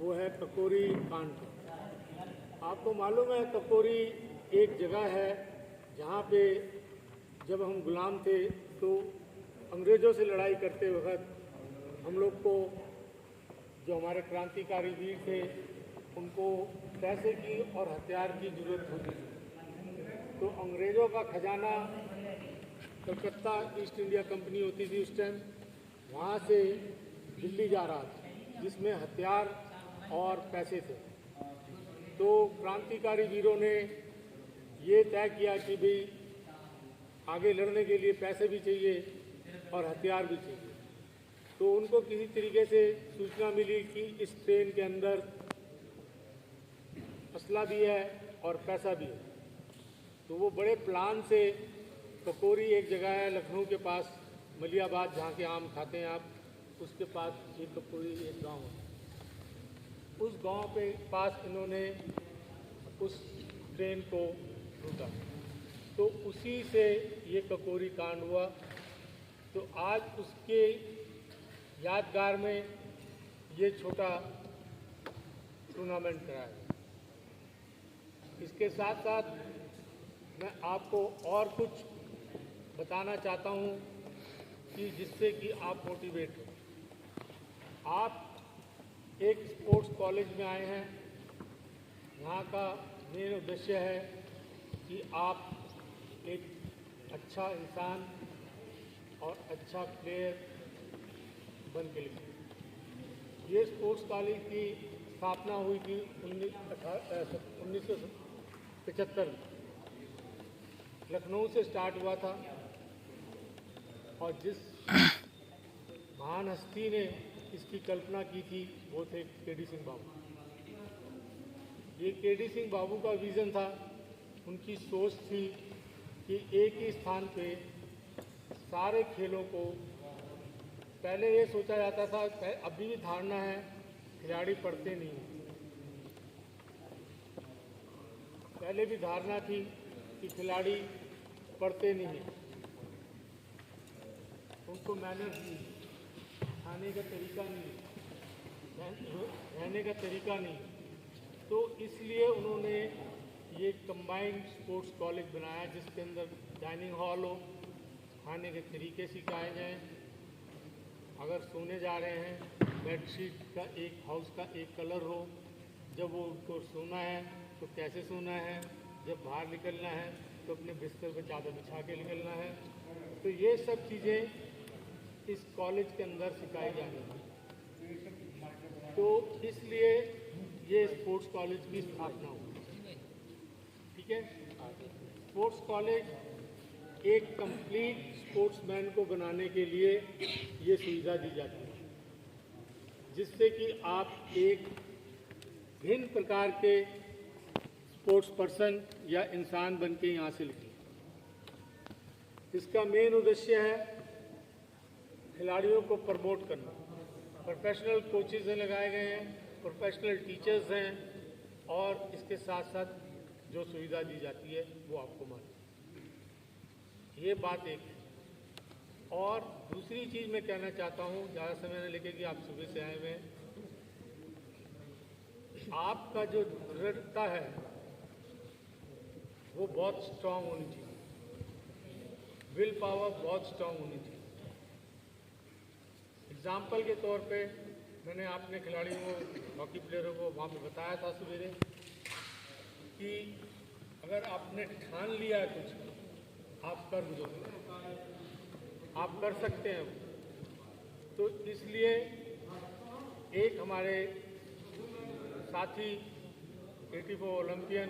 वो है ककोरी कांड। आपको मालूम है ककोरी एक जगह है जहाँ पे जब हम गुलाम थे तो अंग्रेज़ों से लड़ाई करते वक्त हम लोग को जो हमारे क्रांतिकारी वीर थे उनको पैसे की और हथियार की ज़रूरत होती थी। तो अंग्रेज़ों का खजाना कलकत्ता ईस्ट इंडिया कंपनी होती थी उस टाइम, वहाँ से दिल्ली जा रहा था जिसमें हथियार और पैसे थे। तो क्रांतिकारी वीरों ने ये तय किया कि भाई आगे लड़ने के लिए पैसे भी चाहिए और हथियार भी चाहिए। तो उनको किसी तरीके से सूचना मिली कि इस ट्रेन के अंदर असला भी है और पैसा भी है। तो वो बड़े प्लान से ककोरी एक जगह है लखनऊ के पास, मलियाबाद, जहाँ के आम खाते हैं आप, उसके पास ये ककोरी एक गांव है। उस गांव पे पास इन्होंने उस ट्रेन को लूटा, तो उसी से ये ककोरी कांड हुआ। तो आज उसके यादगार में ये छोटा टूर्नामेंट कराया। इसके साथ साथ मैं आपको और कुछ बताना चाहता हूँ कि जिससे कि आप मोटिवेट हो। आप एक स्पोर्ट्स कॉलेज में आए हैं, यहाँ का मेन उद्देश्य है कि आप एक अच्छा इंसान और अच्छा प्लेयर बन के निकलें। ये स्पोर्ट्स कॉलेज की स्थापना हुई थी 1975 में, लखनऊ से स्टार्ट हुआ था। और जिस महान हस्ती ने इसकी कल्पना की थी वो थे केडी सिंह बाबू। ये केडी सिंह बाबू का विज़न था, उनकी सोच थी कि एक ही स्थान पे सारे खेलों को, पहले ये सोचा जाता था, अभी भी धारणा है खिलाड़ी पढ़ते नहीं हैं। पहले भी धारणा थी कि खिलाड़ी पढ़ते नहीं हैं, उनको मैनर्स नहीं, खाने का तरीका नहीं, रहने का तरीका नहीं। तो इसलिए उन्होंने ये कंबाइंड स्पोर्ट्स कॉलेज बनाया जिसके अंदर डाइनिंग हॉल हो, खाने के तरीके सिखाए जाएं। अगर सोने जा रहे हैं, बेडशीट का एक हाउस का एक कलर हो, जब वो उनको सोना है तो कैसे सोना है, जब बाहर निकलना है तो अपने बिस्तर पर चादर बिछा के निकलना है। तो ये सब चीज़ें इस कॉलेज के अंदर सिखाई जानी है। तो इसलिए ये स्पोर्ट्स कॉलेज की स्थापना हुई। ठीक है, स्पोर्ट्स कॉलेज एक कंप्लीट स्पोर्ट्समैन को बनाने के लिए ये सुविधा दी जाती है, जिससे कि आप एक भिन्न प्रकार के स्पोर्ट्स पर्सन या इंसान बन के यहाँ से निकलें। इसका मेन उद्देश्य है खिलाड़ियों को प्रमोट करना। प्रोफेशनल कोचेज लगाए गए हैं, प्रोफेशनल टीचर्स हैं, और इसके साथ साथ जो सुविधा दी जाती है वो आपको मालूम। ये बात एक है। और दूसरी चीज़ मैं कहना चाहता हूँ, ज़्यादा समय न लेके कि आप सुबह से आए हुए हैं, आपका जो दृढ़ता है वो बहुत स्ट्रांग होनी चाहिए, विल पावर बहुत स्ट्रांग होनी चाहिए। एग्जाम्पल के तौर पे मैंने अपने खिलाड़ियों को, हॉकी प्लेयरों को वहाँ पे बताया था सवेरे कि अगर आपने ठान लिया है कुछ, आप कर दो, आप कर सकते हैं। तो इसलिए एक हमारे साथी 84 ओलंपियन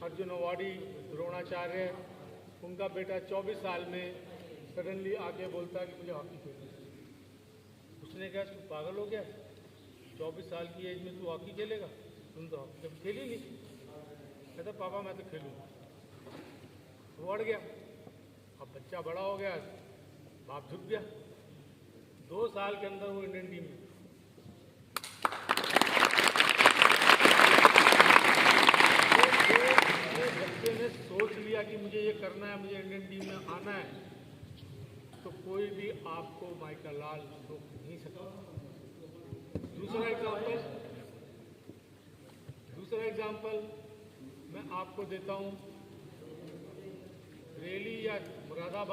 अर्जुन अवार्डी द्रोणाचार्य, उनका बेटा 24 साल में सडनली आके बोलता है कि मुझे हॉकी खेलनी है। उसने कहा तू पागल हो गया, 24 साल की एज में तू हॉकी खेलेगा, तुम तो हॉकी कभी खेली नहीं। कहता पापा मैं तो खेलूँगा। वो अड़ गया। अब बच्चा बड़ा हो गया, बाप झुक गया। 2 साल के अंदर वो इंडियन टीम में। बच्चे ने सोच लिया कि मुझे ये करना है, मुझे इंडियन टीम में आना है, तो कोई भी आपको माइकल लाल रोक नहीं सकता। दूसरा एग्जाम्पल मैं आपको देता हूँ